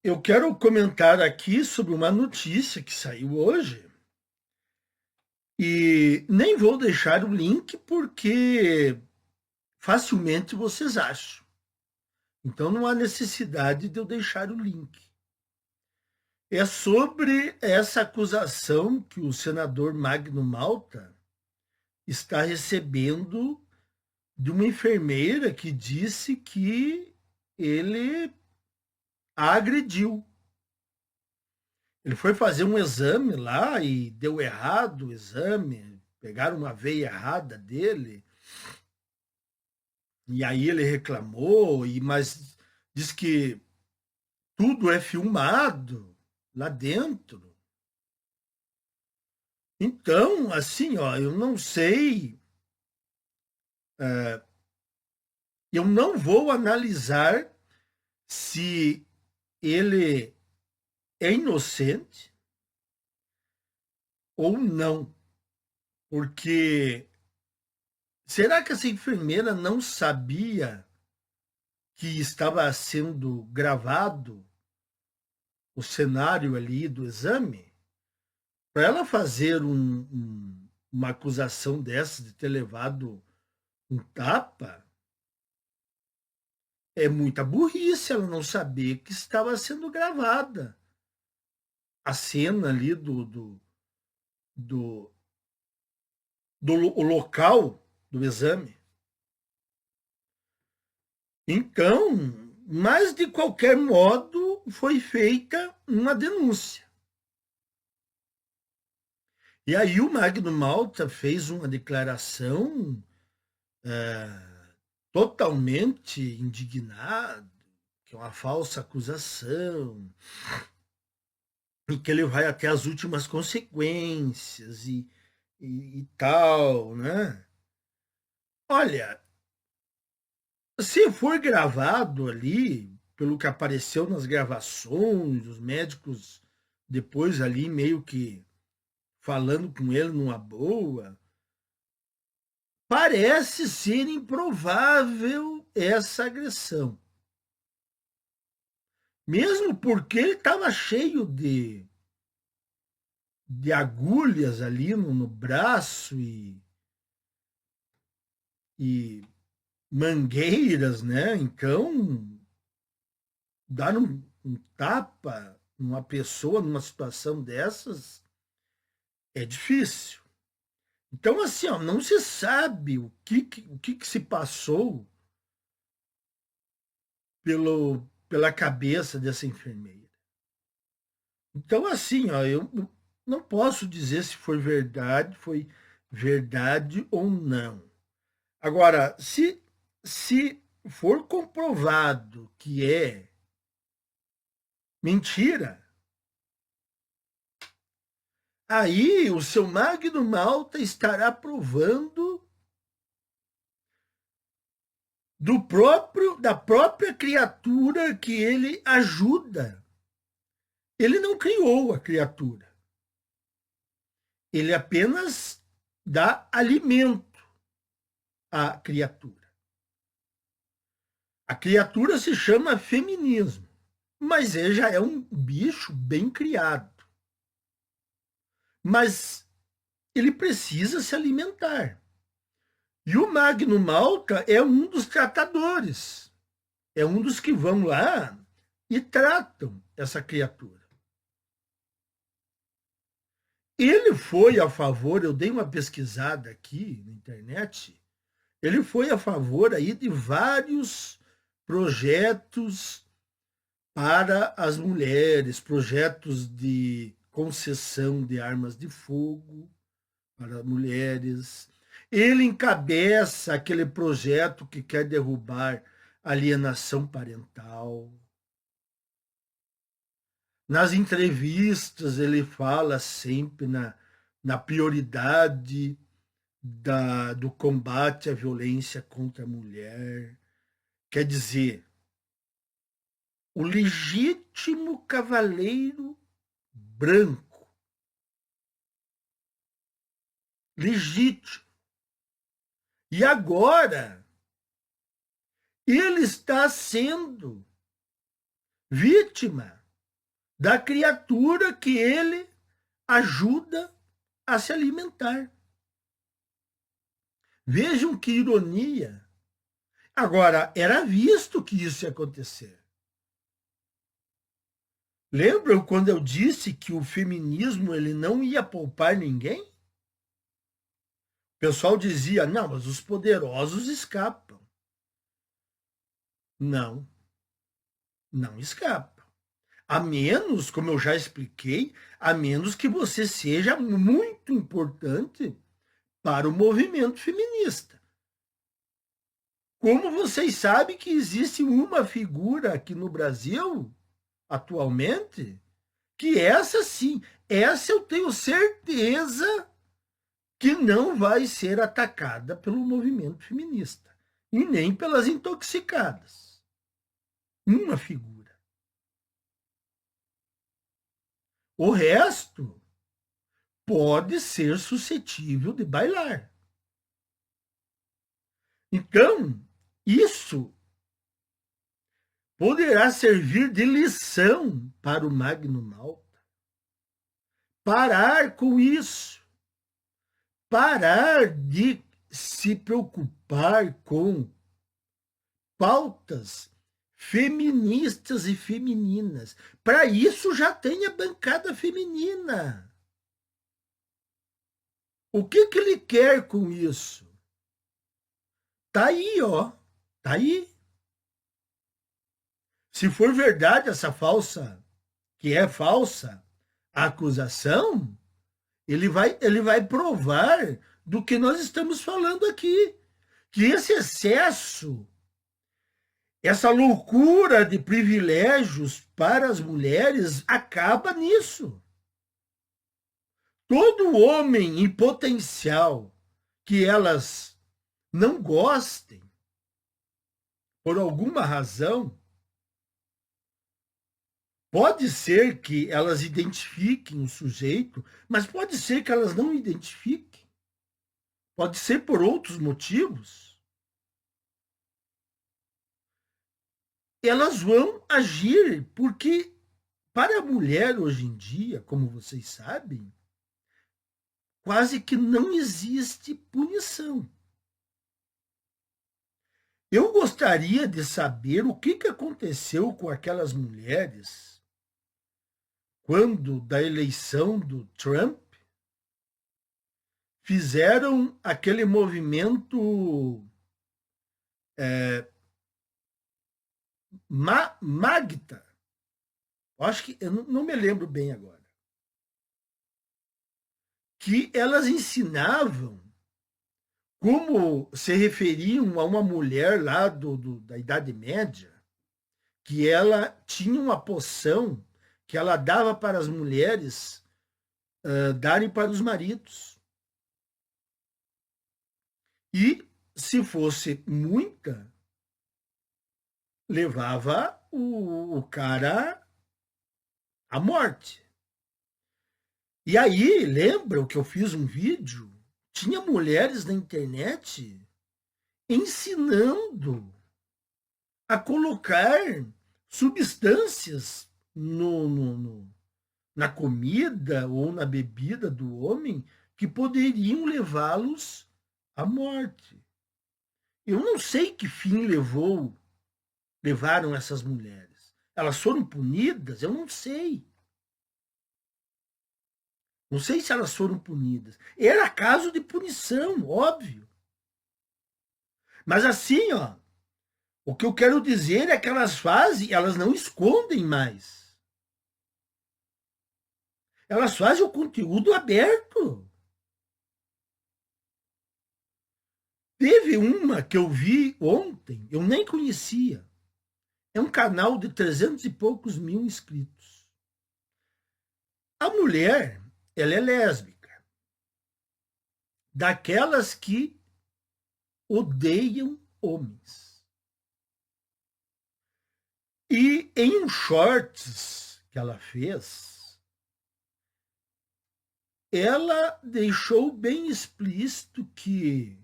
Eu quero comentar aqui sobre uma notícia que saiu hoje e nem vou deixar o link porque facilmente vocês acham. Então não há necessidade de eu deixar o link. É sobre essa acusação que o senador Magno Malta está recebendo de uma enfermeira que disse que ele a agrediu. Ele foi fazer um exame lá e deu errado o exame, pegaram uma veia errada dele, e aí ele reclamou, mas diz que tudo é filmado lá dentro. Então, assim, ó, eu não sei, eu não vou analisar se ele é inocente ou não, porque será que essa enfermeira não sabia que estava sendo gravado o cenário ali do exame? Para ela fazer uma acusação dessa de ter levado um tapa, é muita burrice ela não saber que estava sendo gravada a cena ali do, o local do exame. Então, mas de qualquer modo, foi feita uma denúncia. E aí o Magno Malta fez uma declaração totalmente indignado, que é uma falsa acusação, e que ele vai até as últimas consequências e tal, né? Olha, se for gravado ali, pelo que apareceu nas gravações, os médicos depois ali meio que falando com ele numa boa, parece ser improvável essa agressão. Mesmo porque ele estava cheio de agulhas ali no braço e mangueiras, né? Então, dar um tapa numa pessoa numa situação dessas é difícil. Então, assim, ó, não se sabe o que se passou pela cabeça dessa enfermeira. Então, assim, ó, eu não posso dizer se foi verdade ou não. Agora, se for comprovado que é mentira, aí o seu Magno Malta estará provando da própria criatura que ele ajuda. Ele não criou a criatura. Ele apenas dá alimento à criatura. A criatura se chama feminismo, mas ele já é um bicho bem criado. Mas ele precisa se alimentar. E o Magno Malta é um dos tratadores. É um dos que vão lá e tratam essa criatura. Ele foi a favor, eu dei uma pesquisada aqui na internet, ele foi a favor aí de vários projetos para as mulheres, projetos de concessão de armas de fogo para mulheres. Ele encabeça aquele projeto que quer derrubar a alienação parental. Nas entrevistas, ele fala sempre na prioridade do combate à violência contra a mulher. Quer dizer, o legítimo cavaleiro branco, legítimo. E agora, ele está sendo vítima da criatura que ele ajuda a se alimentar. Vejam que ironia. Agora, era visto que isso ia acontecer. Lembram quando eu disse que o feminismo ele não ia poupar ninguém? O pessoal dizia, não, mas os poderosos escapam. Não, não escapa. A menos, como eu já expliquei, a menos que você seja muito importante para o movimento feminista. Como vocês sabem que existe uma figura aqui no Brasil, atualmente, que essa sim, essa eu tenho certeza que não vai ser atacada pelo movimento feminista e nem pelas intoxicadas. Uma figura. O resto pode ser suscetível de bailar. Então, isso poderá servir de lição para o Magno Malta. Parar com isso. Parar de se preocupar com pautas feministas e femininas. Para isso já tem a bancada feminina. O que ele quer com isso? Tá aí, ó. Tá aí. Se for verdade essa falsa, que é falsa, a acusação, ele vai provar do que nós estamos falando aqui. Que esse excesso, essa loucura de privilégios para as mulheres acaba nisso. Todo homem em potencial que elas não gostem, por alguma razão, pode ser que elas identifiquem o sujeito, mas pode ser que elas não identifiquem. Pode ser por outros motivos. Elas vão agir porque, para a mulher hoje em dia, como vocês sabem, quase que não existe punição. Eu gostaria de saber o que aconteceu com aquelas mulheres quando, da eleição do Trump, fizeram aquele movimento Magda. Acho que eu não me lembro bem agora. Que elas ensinavam como se referiam a uma mulher lá da Idade Média, que ela tinha uma poção que ela dava para as mulheres darem para os maridos. E, se fosse muita, levava o cara à morte. E aí, lembram que eu fiz um vídeo? Tinha mulheres na internet ensinando a colocar substâncias na comida ou na bebida do homem que poderiam levá-los à morte. Eu não sei que fim levaram essas mulheres. Elas foram punidas? Eu não sei. Não sei se elas foram punidas. Era caso de punição, óbvio. Mas assim, ó, o que eu quero dizer é que elas não escondem mais. Elas fazem o conteúdo aberto. Teve uma que eu vi ontem, eu nem conhecia. É um canal de 300 e poucos mil inscritos. A mulher, ela é lésbica. Daquelas que odeiam homens. E em um shorts que ela fez, ela deixou bem explícito que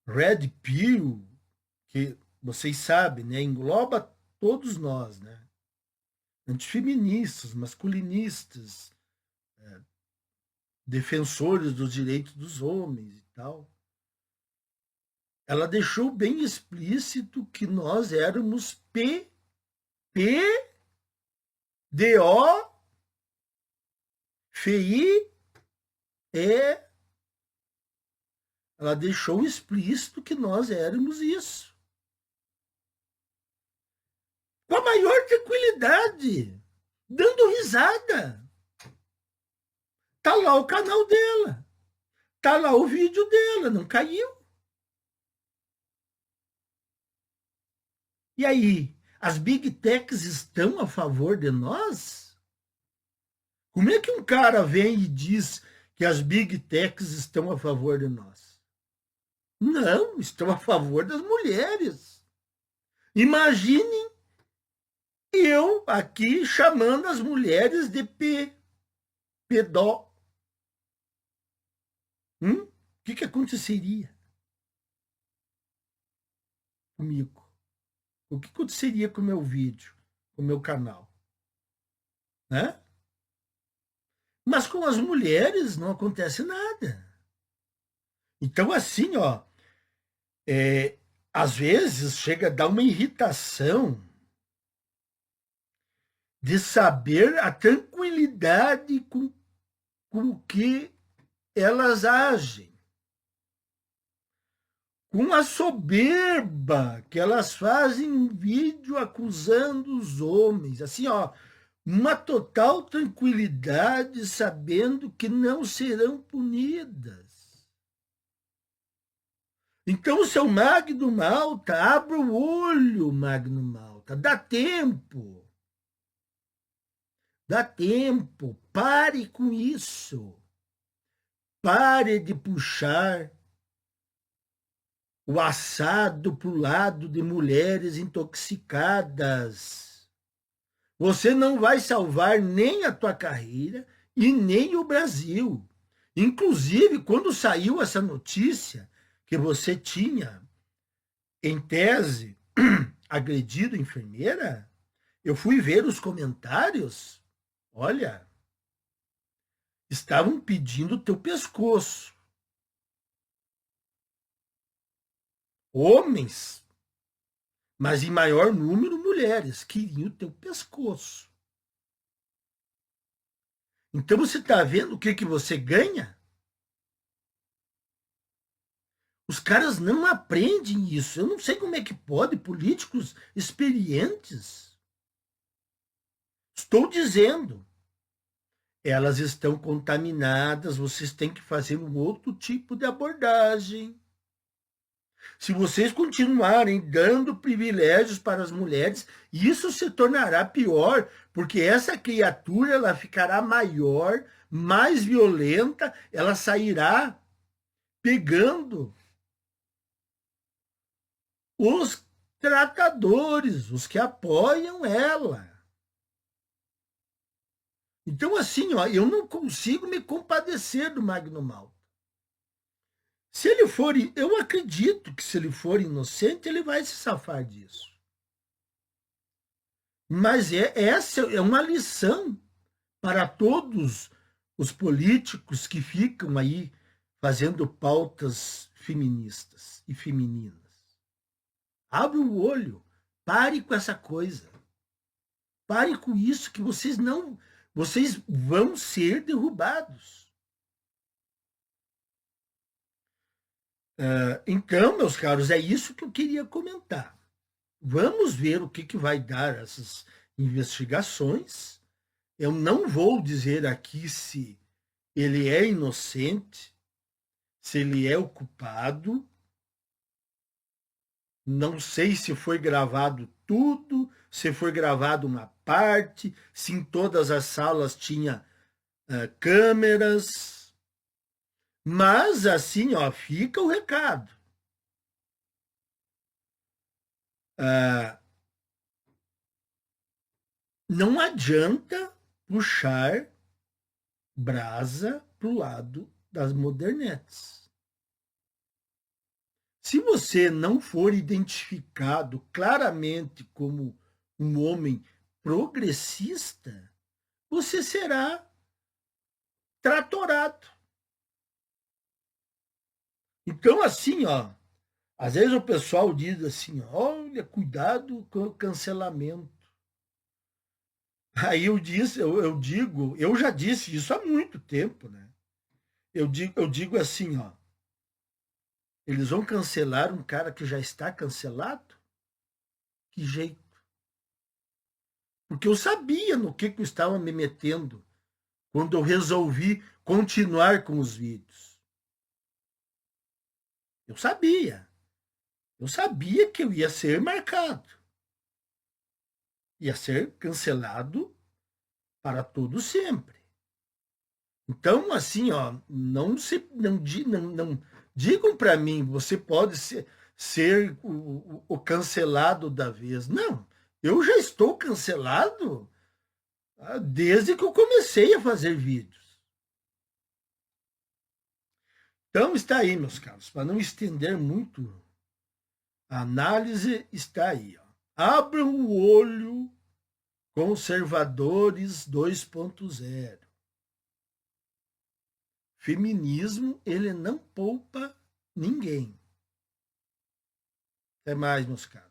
Red Pill, que vocês sabem, né, engloba todos nós, né? antifeministas, masculinistas, defensores dos direitos dos homens e tal. Ela deixou bem explícito que nós éramos PDO, ela deixou explícito que nós éramos isso. Com a maior tranquilidade, dando risada. Tá lá o canal dela. Tá lá o vídeo dela, não caiu. E aí, as big techs estão a favor de nós? Como é que um cara vem e diz que as big techs estão a favor de nós? Não, estão a favor das mulheres. Imaginem eu aqui chamando as mulheres de pedó. O que aconteceria comigo? O que aconteceria com o meu vídeo, com o meu canal? Né? Mas com as mulheres não acontece nada. Então, assim, ó, às vezes chega a dar uma irritação de saber a tranquilidade com que elas agem, com a soberba que elas fazem um vídeo acusando os homens, assim, ó, uma total tranquilidade, sabendo que não serão punidas. Então, seu Magno Malta, abra o olho, Magno Malta, dá tempo. Dá tempo, pare com isso. Pare de puxar o assado para o lado de mulheres intoxicadas. Você não vai salvar nem a tua carreira e nem o Brasil. Inclusive, quando saiu essa notícia que você tinha, em tese, agredido a enfermeira, eu fui ver os comentários. Olha, estavam pedindo o teu pescoço. Homens, mas em maior número mulheres, queriam o teu pescoço. Então você está vendo o que você ganha? Os caras não aprendem isso. Eu não sei como é que pode, políticos experientes. Estou dizendo, elas estão contaminadas, vocês têm que fazer um outro tipo de abordagem. Se vocês continuarem dando privilégios para as mulheres, isso se tornará pior, porque essa criatura ela ficará maior, mais violenta, ela sairá pegando os tratadores, os que apoiam ela. Então, assim, ó, eu não consigo me compadecer do Magno Malta. Se ele for, eu acredito que se ele for inocente, ele vai se safar disso. Mas essa é uma lição para todos os políticos que ficam aí fazendo pautas feministas e femininas. Abre o olho, pare com essa coisa. Pare com isso que vocês vão ser derrubados. Então, meus caros, é isso que eu queria comentar. Vamos ver o que vai dar essas investigações. Eu não vou dizer aqui se ele é inocente, se ele é o culpado. Não sei se foi gravado tudo, se foi gravado uma parte, se em todas as salas tinha câmeras. Mas, assim, ó, fica o recado. Não adianta puxar brasa para o lado das modernetes. Se você não for identificado claramente como um homem progressista, você será tratorado. Então, assim, ó, às vezes o pessoal diz assim, olha, cuidado com o cancelamento. Aí eu digo, eu já disse isso há muito tempo, né? Eu digo assim, ó, eles vão cancelar um cara que já está cancelado? Que jeito? Porque eu sabia no que eu estava me metendo quando eu resolvi continuar com os vídeos. Eu sabia. Eu sabia que eu ia ser marcado. Ia ser cancelado para todo sempre. Então, assim, ó, não digam para mim, você pode ser o cancelado da vez. Não, eu já estou cancelado desde que eu comecei a fazer vídeos. Então está aí, meus caros, para não estender muito, a análise está aí. Ó. Abram o olho, conservadores 2.0. Feminismo, ele não poupa ninguém. Até mais, meus caros.